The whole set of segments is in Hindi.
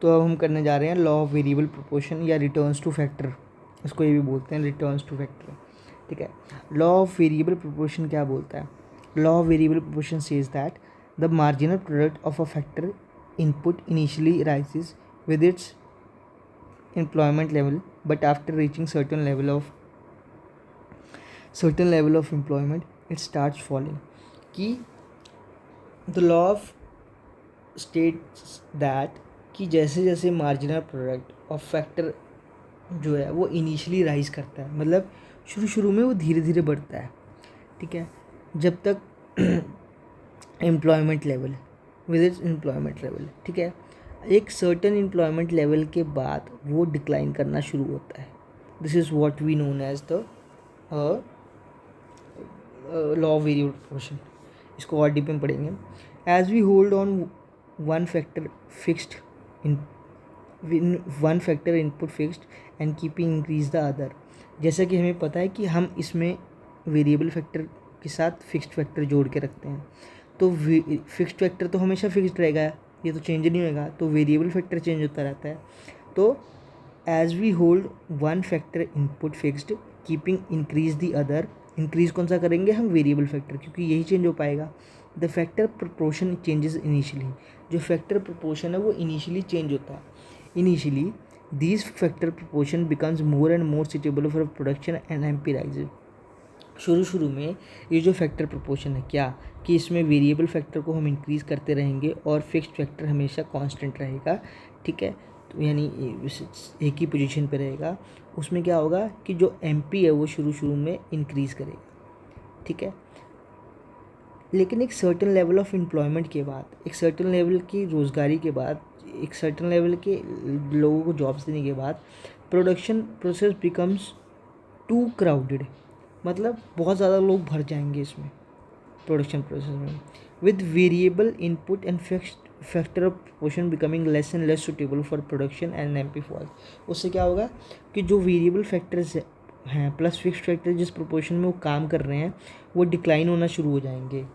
तो अब हम करने जा रहे हैं लॉ ऑफ वेरिएबल प्रोपोर्शन या रिटर्न्स टू फैक्टर, इसको ये भी बोलते हैं रिटर्न्स टू फैक्टर। ठीक है, लॉ ऑफ वेरिएबल प्रोपोर्शन क्या बोलता है? Law of variable proportion says that the marginal product of a factor input initially rises with its employment level, but after reaching certain level of employment it starts falling. कि the law of states that कि जैसे जैसे मार्जिनल प्रोडक्ट ऑफ फैक्टर जो है वो इनिशियली राइज करता है, मतलब शुरू में वो धीरे धीरे बढ़ता है। ठीक है, जब तक employment level with its employment level, ठीक है, एक सर्टेन एम्प्लॉयमेंट लेवल के बाद वो डिक्लाइन करना शुरू होता है। This is what we known as the law of variable proportion. इसको और डीप में पढ़ेंगे। As we hold on one factor fixed in one factor input fixed and keeping increase the other. जैसा कि हमें पता है कि हम इसमें वेरिएबल फैक्टर के साथ फिक्स्ड फैक्टर जोड़ के रखते हैं, तो फिक्स्ड फैक्टर तो हमेशा फिक्स्ड रहेगा, ये तो चेंज नहीं होगा, तो वेरिएबल फैक्टर चेंज होता रहता है। तो as we hold one factor input fixed keeping increase the other, increase कौन सा करेंगे हम? वेरिएबल फैक्टर, क्योंकि यही चेंज हो पाएगा। The factor proportion changes initially, जो फैक्टर प्रोपोर्शन है वो इनिशियली चेंज होता है। Initially this factor proportion becomes more and more suitable for production and amphi rises. शुरू में ये जो फैक्टर प्रोपोर्शन है क्या कि इसमें वेरिएबल फैक्टर को हम इंक्रीज़ करते रहेंगे और फिक्स्ड फैक्टर हमेशा कांस्टेंट रहेगा। ठीक है, तो यानी एक ही पोजीशन पे रहेगा। उसमें क्या होगा कि जो एमपी है वो शुरू में इंक्रीज़ करेगा। ठीक है, लेकिन एक सर्टेन लेवल ऑफ एम्प्लॉयमेंट के बाद, एक सर्टेन लेवल की रोज़गारी के बाद, एक सर्टेन लेवल के लोगों को जॉब्स देने के बाद production process becomes too crowded, मतलब बहुत ज़्यादा लोग भर जाएंगे इसमें प्रोडक्शन प्रोसेस में, with variable input and fixed factor of proportion becoming less and less suitable for production and MP fall. उससे क्या होगा कि जो वेरिएबल फैक्टर्स हैं प्लस फिक्स्ड फैक्टर जिस प्रोपोर्शन में वो काम कर रहे हैं वो डिक्लाइन होना शुरू हो जाएंगे,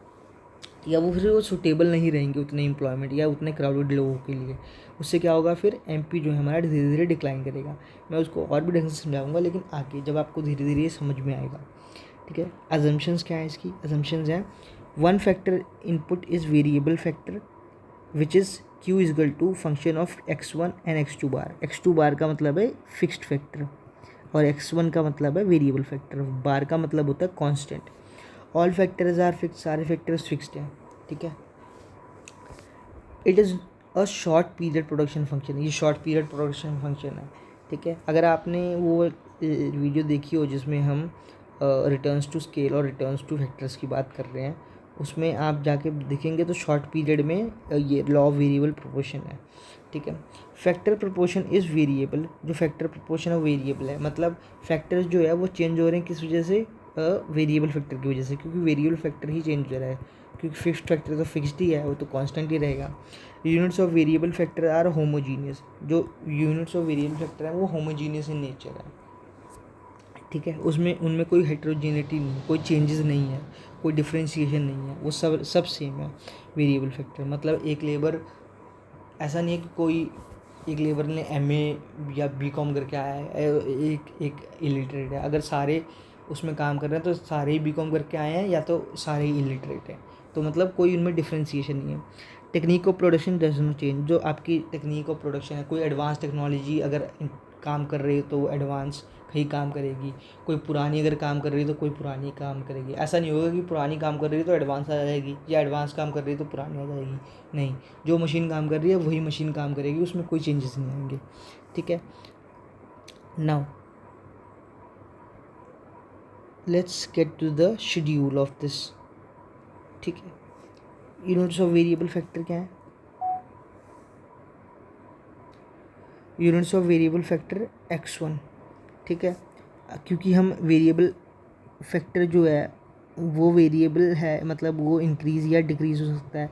या वो फिर वो सुटेबल नहीं रहेंगे उतने एम्प्लॉयमेंट या उतने क्राउडेड लोगों के लिए। उससे क्या होगा, फिर एमपी जो है हमारा धीरे धीरे डिक्लाइन करेगा। मैं उसको और भी ढंग से समझाऊंगा, लेकिन आगे जब आपको धीरे धीरे ये समझ में आएगा। ठीक है, अजम्पशंस क्या है इसकी? अजम्पशंस हैं one factor input is variable factor which is Q is equal to function of x1 and x2 bar. x2 bar का मतलब है फिक्स्ड फैक्टर और x1 का मतलब है वेरिएबल फैक्टर, बार का मतलब होता है constant. All factors are fix, सारे फैक्टर्स फिक्स्ड हैं। ठीक है, it is a short period production function, ये शॉर्ट पीरियड प्रोडक्शन फंक्शन है। ठीक है, अगर आपने वो वीडियो देखी हो जिसमें हम रिटर्न्स टू स्केल और रिटर्न्स टू फैक्टर्स की बात कर रहे हैं, उसमें आप जाके देखेंगे तो शॉर्ट पीरियड में ये लॉ ऑफ वेरिएबल प्रोपोर्शन है। ठीक है, फैक्टर प्रोपोर्शन इज़ वेरिएबल, जो फैक्टर प्रोपोर्शन है वेरिएबल है, मतलब फैक्टर्स जो है वो चेंज हो रहे हैं किस वजह से? वेरिएबल फैक्टर की वजह से, क्योंकि वेरिएबल फैक्टर ही चेंज हो रहा है, क्योंकि फिक्स्ड फैक्टर तो फिक्स्ड ही है, वो तो कांस्टेंट ही रहेगा। Units of variable factor are homogeneous, जो यूनिट्स ऑफ वेरिएबल फैक्टर है वो होमोजीनियस इन नेचर है। ठीक है, उसमें उनमें कोई हेट्रोजेनिटी नहीं, कोई चेंजेस नहीं है, कोई डिफ्रेंशिएशन नहीं है, वो सब सेम है वेरिएबल फैक्टर। मतलब एक लेबर, ऐसा नहीं है कि कोई एक लेबर ने एमए या बीकॉम करके आया है, एक इलिटरेट है। अगर सारे उसमें काम कर रहे हैं तो सारे ही बीकॉम करके आए हैं या तो सारे ही इलिटरेट हैं, तो मतलब कोई उनमें डिफ्रेंशिएशन नहीं है। Technique of production does not change, जो आपकी टेक्निक ऑफ प्रोडक्शन है, कोई एडवांस टेक्नोलॉजी अगर काम कर रही है तो वो एडवांस ही काम करेगी, कोई पुरानी अगर काम कर रही है तो कोई पुरानी काम करेगी। ऐसा नहीं होगा कि पुरानी काम कर रही है तो एडवांस आ जाएगी या एडवांस काम कर रही है तो पुरानी आ जाएगी, नहीं, जो मशीन काम कर रही है वही मशीन काम करेगी, उसमें कोई चेंजेस नहीं आएंगे। ठीक है, now let's get to the schedule of this. ठीक है, यूनिट्स ऑफ वेरिएबल फैक्टर क्या है? Units of variable factor x1। ठीक है, क्योंकि हम वेरिएबल फैक्टर जो है वो वेरिएबल है, मतलब वो इंक्रीज़ या डिक्रीज़ हो सकता है,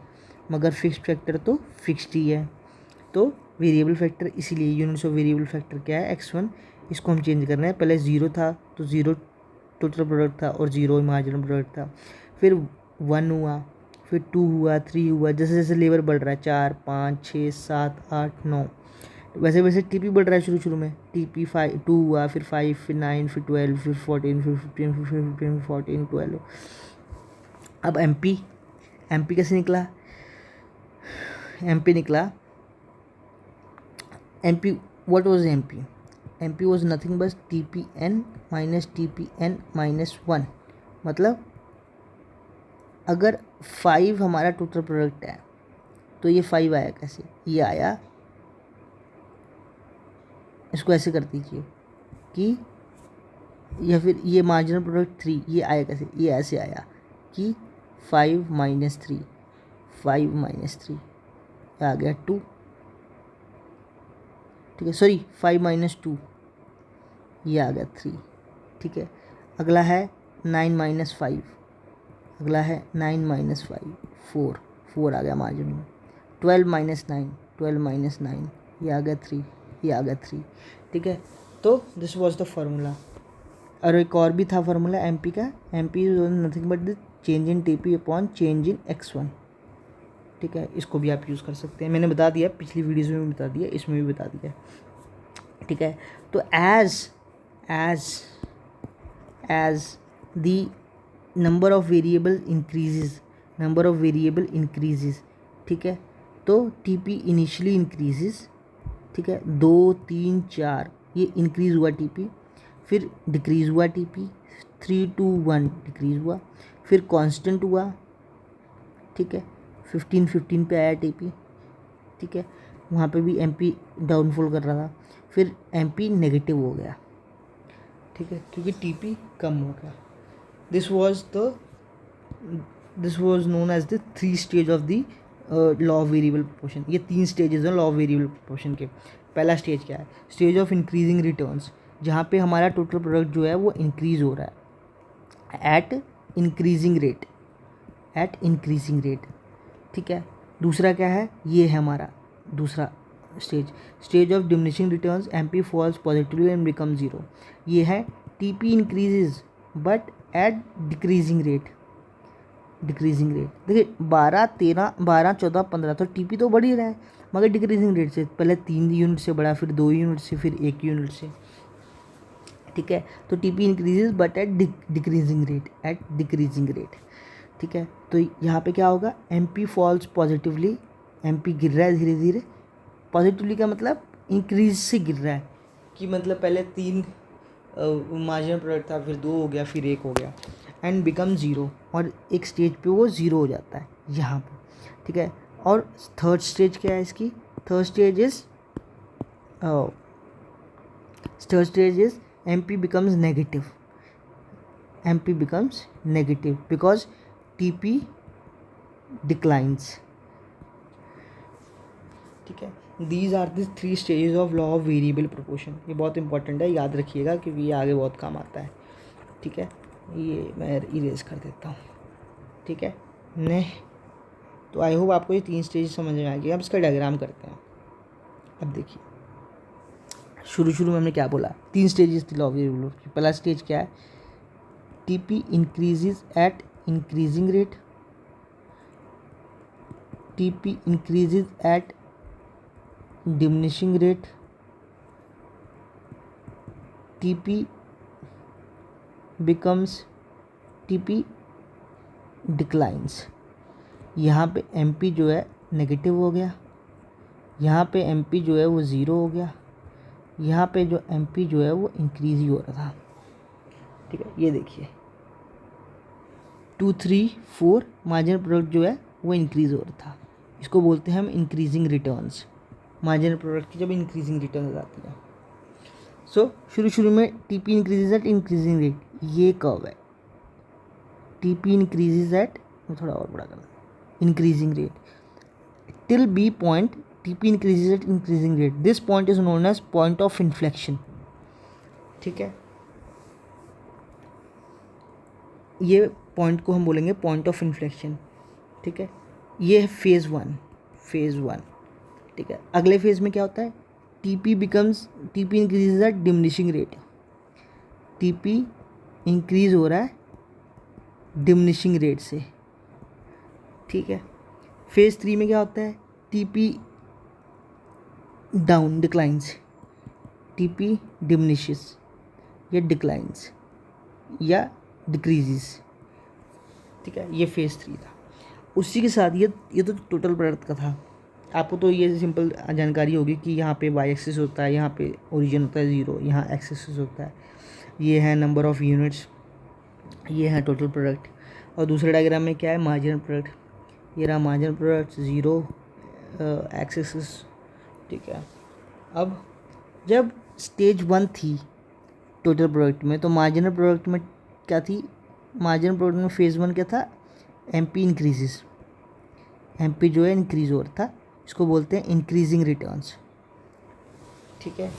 मगर फिक्स्ड फैक्टर तो फिक्स्ड ही है। तो वेरिएबल फैक्टर इसीलिए यूनिट्स ऑफ वेरिएबल फैक्टर क्या है? x1। इसको हम चेंज करना है, पहले 0 था तो 0 टोटल प्रोडक्ट था और 0 मार्जिनल प्रोडक्ट था, फिर 1 हुआ, फिर 2 हुआ, 3 हुआ, जैसे जैसे लेवल बढ़ रहा है 4 5 6 7 8 9, वैसे वैसे टीपी बढ़ रहा है। शुरू शुरू में टीपी 2 हुआ, फिर 5, फिर 9, फिर 12, फिर 14, फिर 15, फिर 15, फिर 14, 12। अब एमपी कैसे निकला? एमपी निकला, MP what was MP? MP was nothing but TPN minus TPN minus 1। मतलब अगर 5 हमारा टोटल प्रोडक्ट है तो ये 5 आया कैसे? ये आया, इसको ऐसे कर दीजिए कि, या फिर ये मार्जिनल प्रोडक्ट 3 ये आया कैसे? ये ऐसे आया कि 5 माइनस 3, 5 माइनस 3 आ गया 2, ठीक है, सॉरी 5 माइनस 2 ये आ गया 3, ठीक है। अगला है 9 माइनस 5, अगला है 9 माइनस 5, 4, 4 आ गया मार्जिन में। 12 माइनस 9, 12 माइनस 9 ये आ गया 3, ये आ गया 3, ठीक है। तो दिस वाज द फार्मूला। और एक और भी था फार्मूला एमपी का, MP is nothing but the change in TP upon change in x1, ठीक है। इसको भी आप यूज़ कर सकते हैं, मैंने बता दिया पिछली वीडियोज़ में भी बता दिया, इसमें भी बता दिया, ठीक है। तो as the number of variable increases, ठीक है, तो टीपी इनिशियली इंक्रीजेज, ठीक है, 2 3 4 ये इंक्रीज़ हुआ टीपी, फिर डिक्रीज़ हुआ टीपी, 3 2 1 डिक्रीज़ हुआ, फिर कांस्टेंट हुआ, ठीक है, 15 15 पे आया टीपी, ठीक है। वहाँ पे भी एमपी डाउनफॉल कर रहा था, फिर एमपी नेगेटिव हो गया, ठीक है, क्योंकि टीपी कम हो गया। This was known as the 3 stage of the law of variable proportion. ये 3 स्टेजेस हैं लॉ ऑफ वेरिएबल प्रोपोर्शन के। पहला स्टेज क्या है? स्टेज ऑफ इंक्रीजिंग रिटर्न्स, जहाँ पे हमारा टोटल प्रोडक्ट जो है वो इंक्रीज हो रहा है एट इंक्रीजिंग रेट, ठीक है। दूसरा क्या है? ये है हमारा दूसरा stage of diminishing returns, MP falls positively and become 0। ये है TP increases but at decreasing rate. देखिए 12 13 12 14 15 तो टीपी तो बढ़ ही रहा है, मगर डिक्रीजिंग रेट से, पहले 3 यूनिट से बढ़ा, फिर 2 यूनिट से, फिर 1 यूनिट से, ठीक है। तो TP increases but at decreasing rate, ठीक है। तो यहाँ पे क्या होगा? एमपी फॉल्स पॉजिटिवली, एमपी गिर रहा है धीरे धीरे। पॉजिटिवली का मतलब इंक्रीज से गिर रहा है, कि मतलब पहले 3 मार्जिनल प्रोडक्ट था, फिर 2 हो गया, फिर 1 हो गया, एंड बिकम 0, और एक स्टेज पे वो 0 हो जाता है यहाँ पे, ठीक है। और थर्ड स्टेज क्या है इसकी? Third stage is MP becomes negative because TP declines, ठीक है। These are the 3 stages of law of variable proportion. ये बहुत इंपॉर्टेंट है, याद रखिएगा, क्योंकि ये आगे बहुत काम आता है, ठीक है। ये मैं इरेज कर देता हूँ, ठीक है। ने तो आई होप आपको ये 3 स्टेज समझ में आ गया। अब इसका डायग्राम करते हैं। अब देखिए, शुरू में हमने क्या बोला? 3 स्टेजेस थी लॉ ऑफ वेरिएबल की। पहला स्टेज क्या है? TP increases at increasing rate, TP increases at diminishing rate, TP declines. यहाँ पे एमपी जो है नेगेटिव हो गया, यहाँ पे एमपी जो है वो 0 हो गया, यहाँ पे जो एमपी जो है वो इंक्रीज ही हो रहा था, ठीक है। ये देखिए 2 3 4 मार्जिनल प्रोडक्ट जो है वो इंक्रीज हो रहा था। इसको बोलते हैं हम इंक्रीजिंग रिटर्न्स। मार्जिनल प्रोडक्ट की जब इंक्रीजिंग रिटर्न्स आती है, सो शुरू में TP increases at increasing rate, ये कर्व है। टीपी इंक्रीजेज एट, थोड़ा और बड़ा करना, increasing rate till B point, TP increases at increasing rate. This point is known as point of inflection, ठीक है। ये पॉइंट को हम बोलेंगे पॉइंट ऑफ इन्फ्लेक्शन, ठीक है। ये है फेज़ वन, ठीक है। अगले फेज़ में क्या होता है? TP increases at diminishing rate, TP increase हो रहा है डिमिनिशिंग रेट से, ठीक है। फेज़ 3 में क्या होता है, TP down declines, TP diminishes या डिक्लाइंस या डिक्रीजेस, ठीक है। ये फेज़ 3 था। उसी के साथ ये तो टोटल प्रोडक्ट का था। आपको तो ये सिंपल जानकारी होगी कि यहाँ पे वाई एक्सिस होता है, यहाँ पे ओरिजिन होता है 0, यहाँ एक्स एक्सिस होता है, ये है नंबर ऑफ़ यूनिट्स, ये है टोटल प्रोडक्ट। और दूसरे डायग्राम में क्या है, मार्जिनल प्रोडक्ट, ये रहा मार्जिनल प्रोडक्ट 0 एक्स एक्सिस, ठीक है। अब जब स्टेज 1 थी टोटल प्रोडक्ट में, तो मार्जिनल प्रोडक्ट में क्या थी, मार्जिनल प्रोडक्ट में फेज़ 1 क्या था, एमपी इंक्रीजेस, एमपी जो है इंक्रीज हो रहा था, इसको बोलते हैं इंक्रीजिंग रिटर्न्स, ठीक है।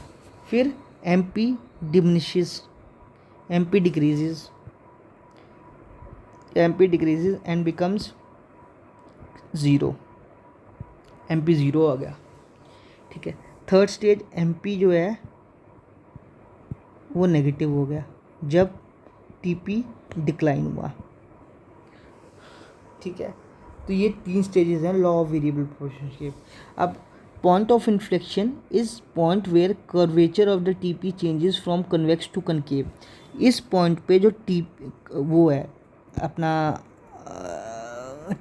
फिर MP diminishes, MP decreases, MP decreases and becomes 0, MP 0 आ गया, ठीक है। थर्ड स्टेज एमपी जो है वो नेगेटिव हो गया जब टीपी डिक्लाइन हुआ, ठीक है। तो ये 3 स्टेजेस हैं लॉ ऑफ वेरिएबल प्रोपोर्शन के। अब point of inflection is point where curvature of the TP changes from convex to concave. इस पॉइंट पे जो वो है अपना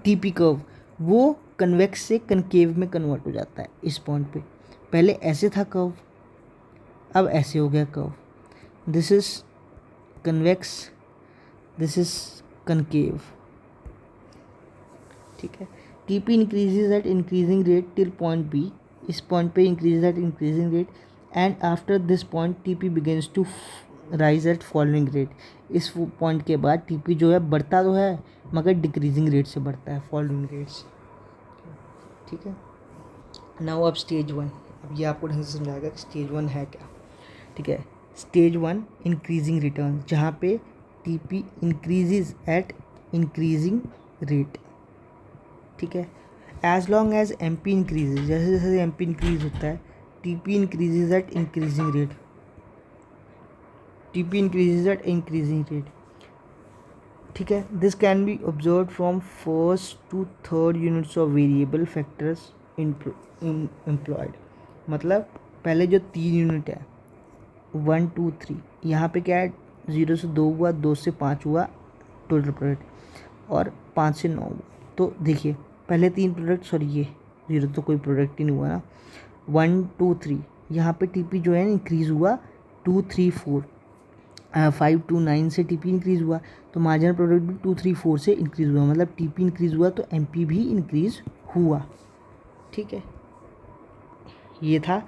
टीपी कर्व, वो कन्वेक्स से कनकेव में कन्वर्ट हो जाता है इस पॉइंट पे। पहले ऐसे था कर्व, अब ऐसे हो गया curve, this is convex, this is concave, ठीक है। TP increases at increasing rate till point B, इस पॉइंट पे increase at increasing rate and after this point TP begins to rise at falling rate. इस पॉइंट के बाद टीपी जो है बढ़ता तो है मगर डिक्रीजिंग रेट से बढ़ता है, फॉलोइंग रेट से, ठीक है। नाउ अब स्टेज 1, अब ये आपको ढंग से समझाएगा कि स्टेज 1 है क्या, ठीक है। स्टेज 1 इंक्रीजिंग रिटर्न, जहाँ पे TP increases at increasing rate, ठीक है। As long as MP increases, जैसे जैसे एमपी इंक्रीज होता है TP increases at increasing rate, TP increases at increasing rate, ठीक है। This can be observe from first to third units of variable factors employed. मतलब पहले जो 3 यूनिट है 1 2 3, यहाँ पे क्या है 0 से 2 हुआ, 2 से 5 हुआ टोटल प्रोडक्ट, और 5 से 9 हुआ। तो देखिए पहले 3 प्रोडक्ट, सॉरी ये 0 तो कोई प्रोडक्ट ही नहीं हुआ ना, 1 2 3, यहाँ पे टीपी जो है इंक्रीज़ हुआ 2 3 4, 5 2 9 से टीपी इंक्रीज़ हुआ, तो मार्जिनल प्रोडक्ट भी 2 3 4 से इंक्रीज़ हुआ, मतलब टीपी इंक्रीज़ हुआ तो एमपी भी इंक्रीज़ हुआ, ठीक है। ये था,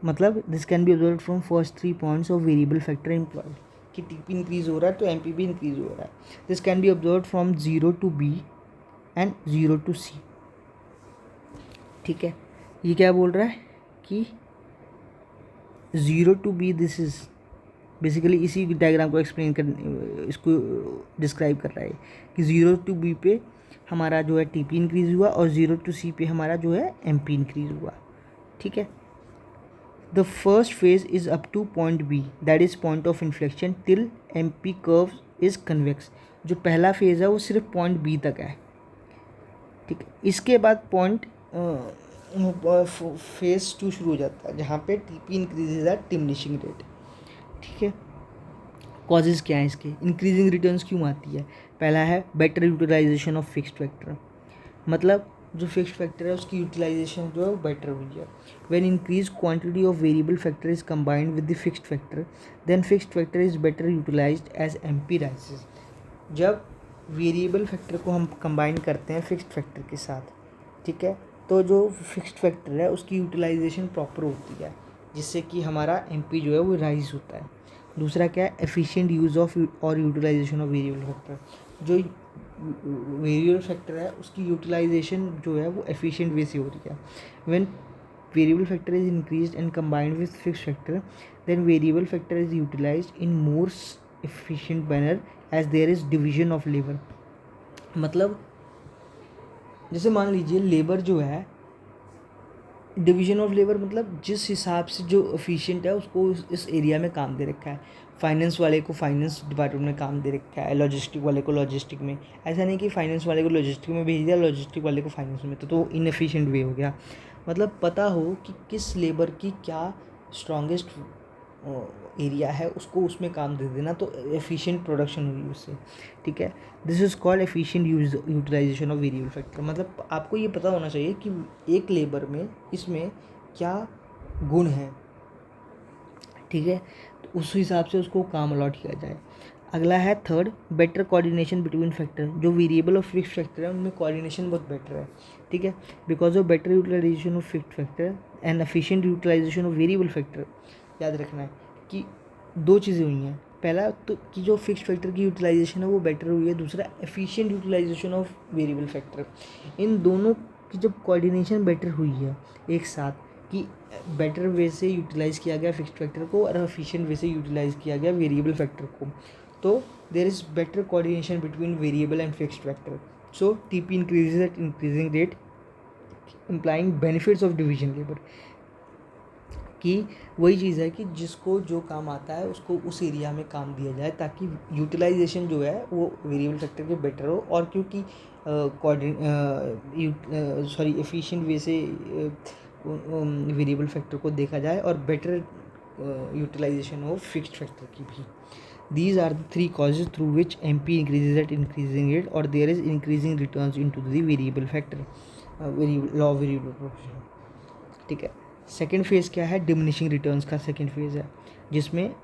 मतलब this can be observe from first 3 points of variable factor employed, कि टीपी इंक्रीज़ हो रहा है तो एमपी भी इंक्रीज़ हो रहा है। This can be observe from 0 to B and 0 to C, ठीक है। ये क्या बोल रहा है कि 0 to B, this is basically इसी डायग्राम को एक्सप्लेन कर, इसको डिस्क्राइब कर रहा है कि 0 टू बी पे हमारा जो है टीपी इंक्रीज़ हुआ और 0 टू सी पे हमारा जो है एमपी इंक्रीज़ हुआ, ठीक है। The first phase is up to point B, that is point of inflection till MP curve is convex. जो पहला फेज़ है वो सिर्फ पॉइंट बी तक है, ठीक है। इसके बाद पॉइंट फेज 2 शुरू हो जाता है जहाँ पे TP increases at diminishing rate, ठीक है। कॉजेज़ क्या है इसके, इंक्रीजिंग रिटर्न्स क्यों आती है। पहला है better utilisation of fixed factor, मतलब जो फिक्स्ड फैक्टर है उसकी यूटिलाइजेशन जो है वो बेटर हुई है। When increase quantity of variable factor is combined with the fixed factor, then fixed factor is better utilised as MP rises. जब वेरिएबल फैक्टर को हम कंबाइन करते हैं फिक्स्ड फैक्टर के साथ, ठीक है, तो जो फिक्स्ड फैक्टर है उसकी यूटिलाइजेशन प्रॉपर होती है, जिससे कि हमारा एमपी जो है वो राइज होता है। दूसरा क्या है, एफिशिएंट यूज़ ऑफ और यूटिलाइजेशन ऑफ वेरिएबल फैक्टर। जो वेरिएबल फैक्टर है उसकी यूटिलाइजेशन जो है वो एफिशिएंट वे से हो रही है। When variable factor is increased and combined with fixed factor, then variable factor is utilised in more efficient manner as there is division of labour. मतलब जैसे मान लीजिए लेबर जो है डिवीजन ऑफ लेबर मतलब जिस हिसाब से जो एफिशिएंट है उसको इस एरिया में काम दे रखा है। फाइनेंस वाले को फाइनेंस डिपार्टमेंट में काम दे रखा है, लॉजिस्टिक वाले को लॉजिस्टिक में। ऐसा नहीं कि फाइनेंस वाले को लॉजिस्टिक में भेज दिया, लॉजिस्टिक वाले को फाइनेंस में, तो इनएफिशिएंट वे हो गया। मतलब पता हो कि किस लेबर की क्या स्ट्रॉन्गेस्ट एरिया है, उसको उसमें काम दे देना, तो एफिशिएंट प्रोडक्शन होगी उससे। ठीक है, this is called efficient utilisation of variable factor. मतलब आपको ये पता होना चाहिए कि एक लेबर में इसमें क्या गुण है। ठीक है, तो उस हिसाब से उसको काम अलॉट किया जाए। अगला है third, better coordination between factor. जो वेरिएबल और फिक्स फैक्टर है उनमें कोऑर्डिनेशन बहुत बेटर है। ठीक है, because of better utilisation of fix factor and efficient utilisation of variable factor. याद रखना है कि दो चीज़ें हुई हैं। पहला तो कि जो फिक्स फैक्टर की यूटिलाइजेशन है वो बेटर हुई है, दूसरा efficient utilisation of variable factor. इन दोनों की जब कोऑर्डिनेशन बेटर हुई है एक साथ, कि बेटर वे से यूटिलाइज़ किया गया फिक्स्ड फैक्टर को और एफिशिएंट वे से यूटिलाइज़ किया गया वेरिएबल फैक्टर को, तो there is better coordination between variable and fixed factor. So TP increases at increasing rate, implying benefits of division labour. कि वही चीज़ है कि जिसको जो काम आता है उसको उस एरिया में काम दिया जाए, ताकि यूटिलाइजेशन जो है वो वेरिएबल फैक्टर के बेटर हो। और क्योंकि एफिशिएंट वे से वेरिएबल फैक्टर को देखा जाए और बेटर यूटिलाइजेशन हो फिक्स्ड फैक्टर की भी। These are the three causes through which MP increases at increasing rate or there is increasing returns into the variable factor, law of variable proportion। ठीक है, सेकेंड फेज़ क्या है, डिमिनिशिंग रिटर्न्स का सेकेंड फेज़ है, जिसमें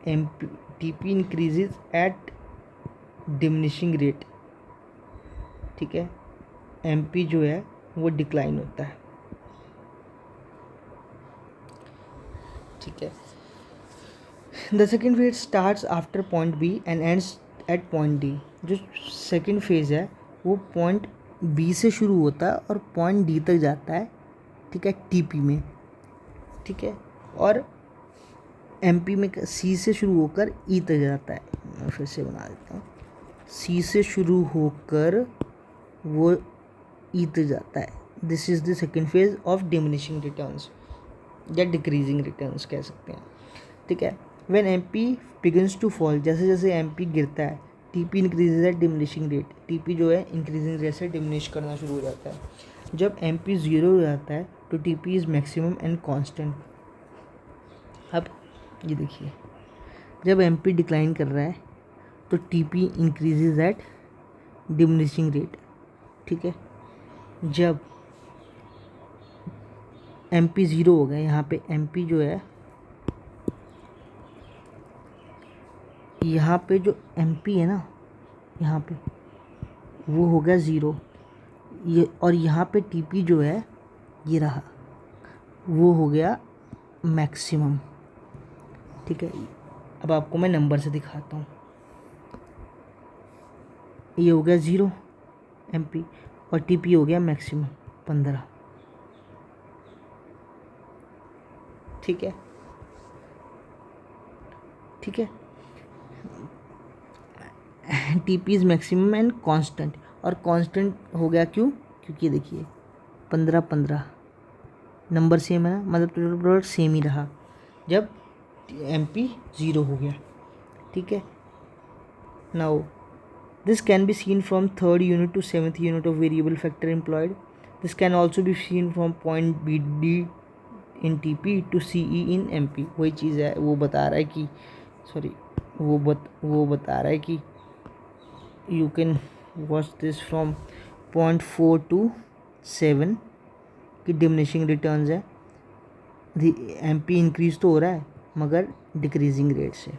TP increases at diminishing rate. ठीक है, एमपी जो है वो डिक्लाइन होता है। ठीक है, the second phase starts after point B and ends at point D. जो सेकेंड फेज है वो पॉइंट बी से शुरू होता है और पॉइंट डी तक जाता है। ठीक है, टीपी में। ठीक है, और एमपी में सी से शुरू होकर ई तक जाता है। मैं फिर से बना देता हूँ, सी से शुरू होकर वो ई तक जाता है। This is the second phase of diminishing returns या डिक्रीजिंग रिटर्न्स कह सकते हैं। ठीक है, when MP begins to fall, जैसे जैसे एमपी गिरता है, TP increases at diminishing rate. TP जो है इंक्रीजिंग रेट से डिमिनिश करना शुरू हो जाता है। जब एमपी ज़ीरो हो जाता है तो TP is maximum and constant. अब ये देखिए, जब एमपी डिक्लाइन कर रहा है तो TP increases at diminishing rate. ठीक है, जब एमपी ज़ीरो हो गया, यहाँ पे एमपी जो है, यहाँ पे जो एमपी है ना, यहाँ पे वो हो गया ज़ीरो, ये, और यहाँ पे टीपी जो है ये रहा, वो हो गया मैक्सिमम। ठीक है, अब आपको मैं नंबर से दिखाता हूँ। ये हो गया ज़ीरो एमपी और टीपी हो गया मैक्सिमम 15। ठीक है, ठीक है, TP is maximum and constant. और कांस्टेंट हो गया क्यों, क्योंकि देखिए 15 नंबर सेम है, मतलब टोटल प्रोडक्ट सेम ही रहा जब एमपी ज़ीरो हो गया। ठीक है, now this can be seen from third unit to seventh unit of variable factor employed. This can also be seen from point B D in T P to C E in M P. वही चीज़ है, वो बता रहा है कि वो बता रहा है कि you can watch this from point 4 to 7 की डिमिनिशिंग रिटर्न्स है। एम पी इंक्रीज तो हो रहा है मगर डिक्रीजिंग रेट से।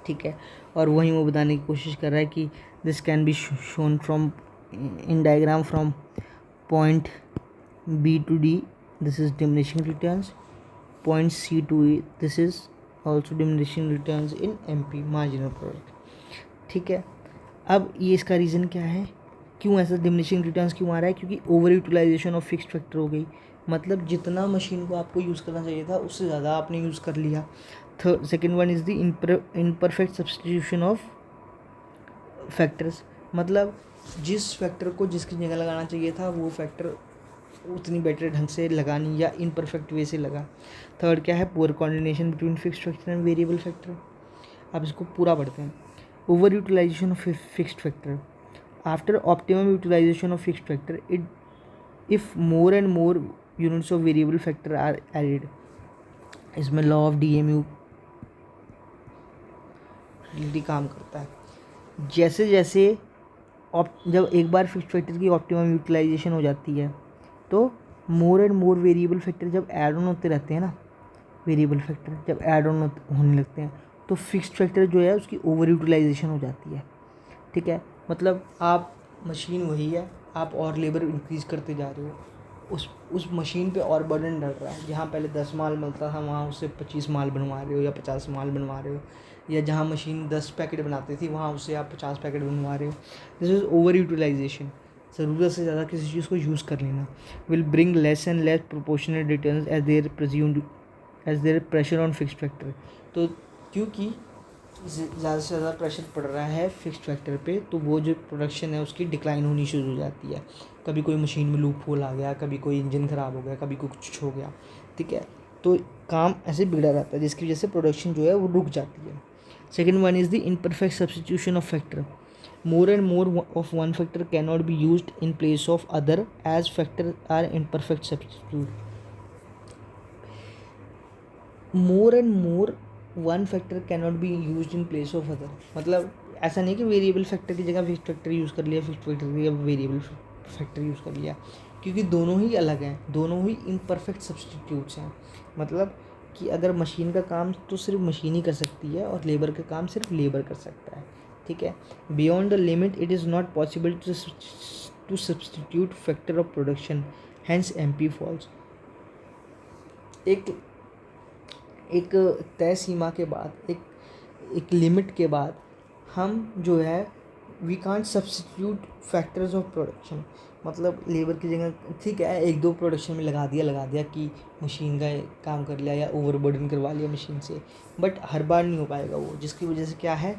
ठीक है, और वहीं वो बताने की कोशिश कर रहा है कि this can be shown from in diagram from point B to D, this is diminishing returns, point C to E, this is also diminishing returns in M P marginal product. ठीक है, अब ये इसका रीज़न क्या है, क्यों ऐसा डिमिनिशिंग रिटर्न्स क्यों आ रहा है, क्योंकि over utilisation of fixed factor हो गई। मतलब जितना मशीन को आपको यूज़ करना चाहिए था उससे ज़्यादा आपने यूज़ कर लिया। Second one is the imperfect substitution of factors. मतलब जिस फैक्टर को जिसकी जगह लगाना चाहिए था वो फैक्टर उतनी बेटर ढंग से लगा नहीं या इनपरफेक्ट वे से लगा। थर्ड क्या है, poor coordination between fixed factor and variable factor. अब इसको पूरा पढ़ते हैं। Over utilisation of fixed factor. After optimum utilisation of fixed factor it if more and more units of variable factor are added. इसमें लॉ ऑफ DMU काम करता है। जैसे जैसे जब एक बार फिक्स्ड फैक्टर की ऑप्टिमम यूटिलाइजेशन हो जाती है तो more and more variable factor जब ऐड ऑन होते रहते हैं ना, वेरिएबल फैक्टर जब ऐड ऑन होने लगते हैं तो फिक्स्ड फैक्टर जो है उसकी ओवर यूटिलाइजेशन हो जाती है। ठीक है, मतलब आप मशीन वही है, आप और लेबर इंक्रीज़ करते जा रहे हो, उस मशीन पे और बर्डन डल रहा है। जहाँ पहले 10 माल मिलता था वहाँ उससे 25 माल बनवा रहे हो या 50 माल बनवा रहे हो, या जहाँ मशीन 10 पैकेट बनाती थी वहाँ उससे आप 50 पैकेट बनवा रहे हो। This is over utilisation. ज़रूरत से ज़्यादा किसी चीज़ को यूज़ कर लेना will bring less and less proportional returns as there pressure on fixed factor. तो क्योंकि ज़्यादा से ज़्यादा प्रेशर पड़ रहा है फिक्स्ड फैक्टर पे, तो वो जो प्रोडक्शन है उसकी डिक्लाइन होनी शुरू हो जाती है। कभी कोई मशीन में लूप होल आ गया, कभी कोई इंजन ख़राब हो गया, कभी कुछ हो गया। ठीक है, तो काम ऐसे बिगड़ा रहता है जिसकी वजह से प्रोडक्शन जो है वो रुक जाती है। Second one is the imperfect substitution of factor. More and more of one factor can not be used in place of other as factor are imperfect substitute. More and more one factor can not be use in place of other. मतलब ऐसा नहीं कि वेरिएबल फैक्टर की जगह फिक्स्ड फैक्टर यूज़ कर लिया, फिक्स्ड फैक्टर की जगह वेरिएबल फैक्टर यूज़ कर लिया, क्योंकि दोनों ही अलग हैं, दोनों ही इम्परफेक्ट सब्सटीट्यूट्स हैं। मतलब कि अगर मशीन का काम तो सिर्फ मशीन ही कर सकती है और लेबर का काम सिर्फ लेबर कर सकता है। ठीक है, beyond the limit it is not possible to substitute factor of production, hence MP falls. एक तय सीमा के बाद, एक लिमिट के बाद हम जो है we can't substitute factors of production. मतलब लेबर की जगह ठीक है एक दो प्रोडक्शन में लगा दिया कि मशीन का काम कर लिया या ओवरबर्डन करवा लिया मशीन से, बट हर बार नहीं हो पाएगा वो, जिसकी वजह से क्या है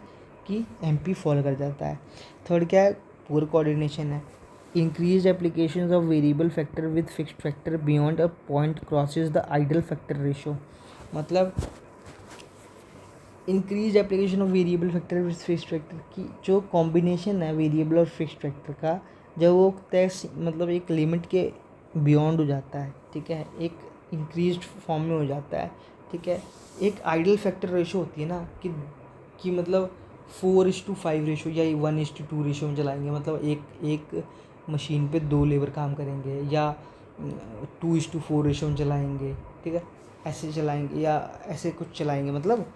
कि MP फॉल कर जाता है। थर्ड क्या है, पुअर कोऑर्डिनेशन है। Increase applications of variable factor with fixed factor beyond a point crosses the ideal factor ratio. मतलब increase application of variable factor with fixed factor की जो कॉम्बिनेशन है वेरिएबल और फिक्स्ड फैक्टर का, जब वो तय मतलब एक लिमिट के बियॉन्ड हो जाता है, ठीक है, एक इंक्रीज्ड फॉर्म में हो जाता है। ठीक है, एक आइडल फैक्टर रेशो होती है ना कि मतलब 4:5 रेशो या 1:2 रेशो में चलाएंगे। मतलब एक मशीन पे 2 लेबर काम करेंगे, या 2:4 रेशो में चलाएंगे। ठीक है, ऐसे चलाएंगे या ऐसे कुछ चलाएंगे। मतलब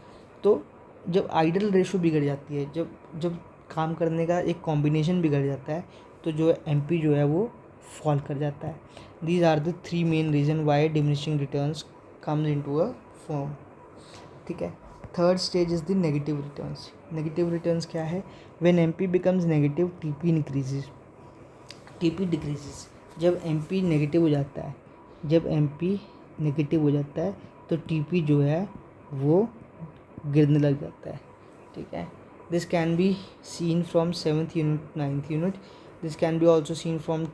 तो जब आइडल रेशो बिगड़ जाती है, जब काम करने का एक कॉम्बिनेशन बिगड़ जाता है, तो जो MP जो है वो फॉल कर जाता है। These are the 3 main reason why diminishing returns comes into a form. ठीक है, third stage is the negative returns. Negative returns क्या है, when MP becomes negative TP increases, TP decreases. जब MP नेगेटिव हो जाता है, जब MP नेगेटिव हो जाता है तो TP जो है वो गिरने लग जाता है। ठीक है, this can be seen from 7th unit 9th unit. This can B also seen from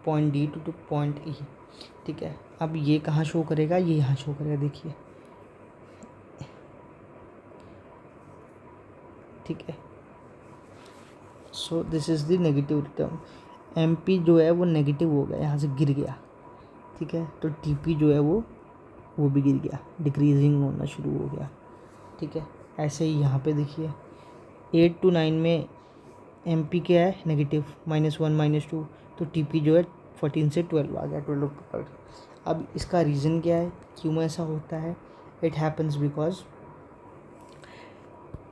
point D two point E। ठीक है, अब ये कहाँ शो करेगा, ये यहाँ शो करेगा, देखिए। ठीक है, so this is the negative return. MP जो है वो नेगेटिव हो गया, यहाँ से गिर गया। ठीक है, तो TP जो है वो भी गिर गया, डिक्रीजिंग होना शुरू हो गया। ठीक है, ऐसे ही यहाँ पे देखिए 8 to 9 में MP क्या है, नेगेटिव, -1 -2, तो TP जो है 14 से 12 आ गया, 12 पकड़। अब इसका रीज़न क्या है, क्यों ऐसा होता है? It happens because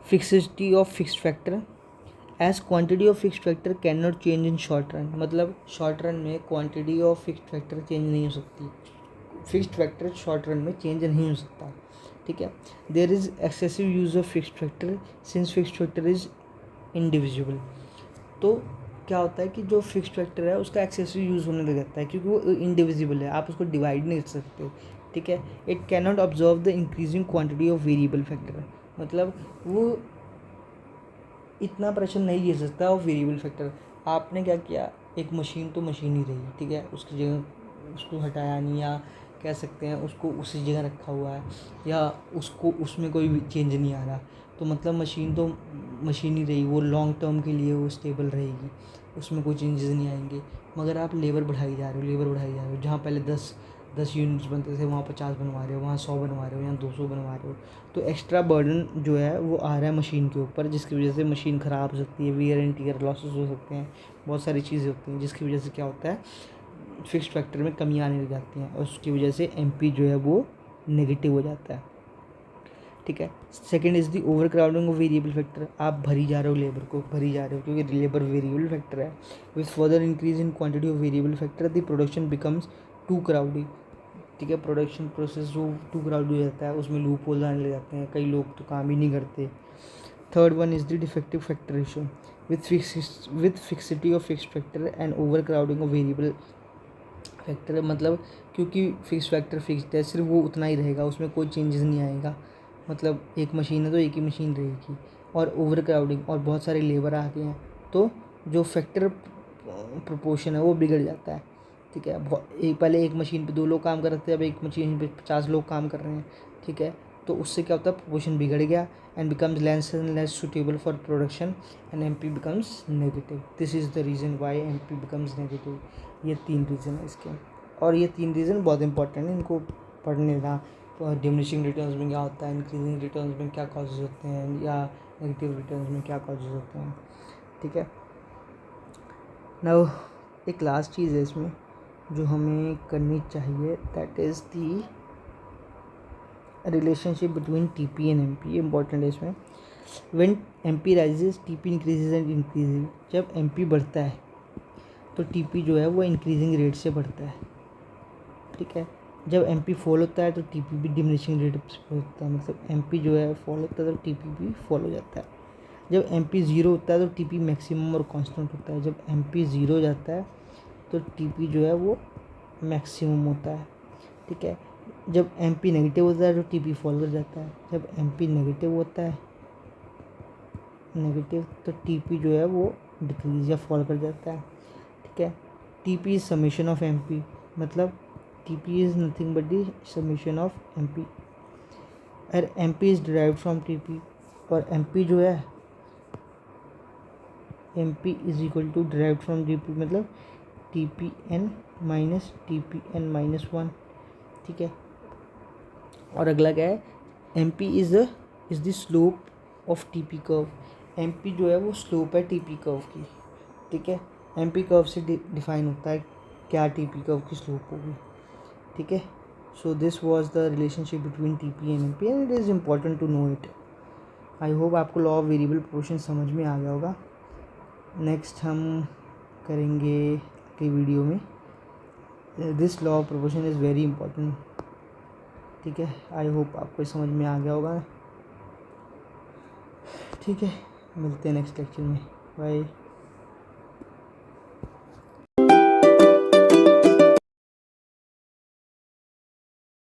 fixity of fixed factor as quantity of fixed factor can not change in short run. मतलब शॉर्ट रन में quantity of fixed factor change नहीं हो सकती, फिक्स्ड फैक्टर शॉर्ट रन में चेंज नहीं हो सकता। ठीक है, there is excessive use of fixed factor since fixed factor is indivisible. तो क्या होता है कि जो फिक्स्ड फैक्टर है उसका एक्सेसिव यूज़ होने लग जाता है, क्योंकि वो इंडिविजिबल है, आप उसको डिवाइड नहीं कर सकते। ठीक है, it can not observe the increasing quantity of variable factor. मतलब वो इतना प्रेशर नहीं ले सकता ऑफ वेरिएबल फैक्टर। आपने क्या किया, एक मशीन तो मशीन ही रही, ठीक है, उसकी जगह उसको हटाया नहीं, या कह सकते हैं उसको उसी जगह रखा हुआ है, या उसको उसमें कोई चेंज नहीं आ रहा, तो मतलब मशीन तो मशीन ही रही, वो लॉन्ग टर्म के लिए वो स्टेबल रहेगी, उसमें कोई चेंजेस नहीं आएंगे। मगर आप लेबर बढ़ाई जा रहे हो, लेबर बढ़ाई जा रहे हो, जहाँ पहले 10 यूनिट्स बनते थे वहाँ 50 बनवा रहे हो, वहाँ 100 बनवा रहे हो, यहाँ 200 बनवा रहे हो, तो एक्स्ट्रा बर्डन जो है वो आ रहा है मशीन के ऊपर, जिसकी वजह से मशीन ख़राब हो सकती है, वियर एंड टियर लॉसेस हो सकते हैं, बहुत सारी चीज़ें होती हैं, जिसकी वजह से क्या होता है, फिक्स्ड फैक्टर में कमी आने लग जाती हैं, और उसकी वजह से एमपी जो है वो नेगेटिव हो जाता है। ठीक है। Second is the over crowding of variable factor, आप भरी जा रहे हो, लेबर को भरी जा रहे हो, क्योंकि लेबर वेरिएबल फैक्टर है। With further increase in quantity of variable factor the production becomes too crowdy. ठीक है, प्रोडक्शन प्रोसेस जो टू क्राउडी हो जाता है, उसमें लूप होल आने लग जाते हैं, कई लोग तो काम ही नहीं करते। Third one is the defective factor ratio with fixity of fix factor and over crowding of variable factor, मतलब क्योंकि फिक्स फैक्टर फिक्स्ड है, सिर्फ वो उतना ही रहेगा, उसमें कोई चेंजेस नहीं आएगा, मतलब एक मशीन है तो एक ही मशीन रहेगी, और ओवर क्राउडिंग और बहुत सारे लेबर आ गए हैं, तो जो फैक्टर प्रोपोर्शन है वो बिगड़ जाता है। ठीक है, पहले एक मशीन पे 2 लोग काम कर रहे थे, अब एक मशीन पे 50 लोग काम कर रहे हैं। ठीक है, तो उससे क्या होता है, प्रोपोर्शन बिगड़ गया and becomes less and less suitable for production and MP becomes negative. This is the reason why MP becomes negative. ये 3 रीज़न है इसके, और ये 3 रीज़न बहुत इंपॉर्टेंट है, इनको पढ़ने का। डिमिनिशिंग रिटर्न्स में क्या होता है, इंक्रीजिंग रिटर्न्स में क्या कॉजेज होते हैं, या नेगेटिव रिटर्न्स में क्या कॉजेज होते हैं। ठीक है, नाउ एक लास्ट चीज़ है इसमें जो हमें करनी चाहिए, that is the relationship between TP and MP. ये इंपॉर्टेंट है इसमें। When MP rises TP increases and increasing, जब एमपी बढ़ता है तो टीपी जो है वो इंक्रीजिंग रेट से बढ़ता है। ठीक है, जब एमपी फॉल होता है तो टीपी भी डिमिनिशिंग रेट से होता है, मतलब एमपी जो है फॉल होता है तो टीपी भी फॉल हो जाता है। जब एमपी ज़ीरो होता है तो टीपी मैक्सिमम और कांस्टेंट होता है, जब एमपी ज़ीरो हो जाता है तो टीपी जो है वो मैक्सिमम होता है। ठीक है, जब एमपी नेगेटिव होता है तो टीपी फॉल कर जाता है, जब एमपी नेगेटिव होता है नेगेटिव तो टीपी जो है वो डिक्रीज या फॉल कर जाता है। ठीक है, TP is summation of MP, मतलब TP is nothing but the summation of MP, और MP is derived from TP, और एमपी जो है MP is equal to derived from TP, मतलब TP N minus TP N minus 1। ठीक है, और अगला क्या है, MP is the slope of TP curve. MP जो है वो स्लोप है टीपी कर्व की। ठीक है, एमपी कर्व से डिफाइन होता है क्या टीपी कर्व की स्लोप होगी। ठीक है, so this was the relationship between TP and MP and it is important to know it. I hope आपको लॉ ऑफ वेरिएबल प्रोपोर्शन समझ में आ गया होगा। नेक्स्ट हम करेंगे अगली वीडियो में, this law of proportion is very important. ठीक है, आई होप आपको समझ में आ गया होगा। ठीक है, मिलते हैं नेक्स्ट लेक्चर में, बाय।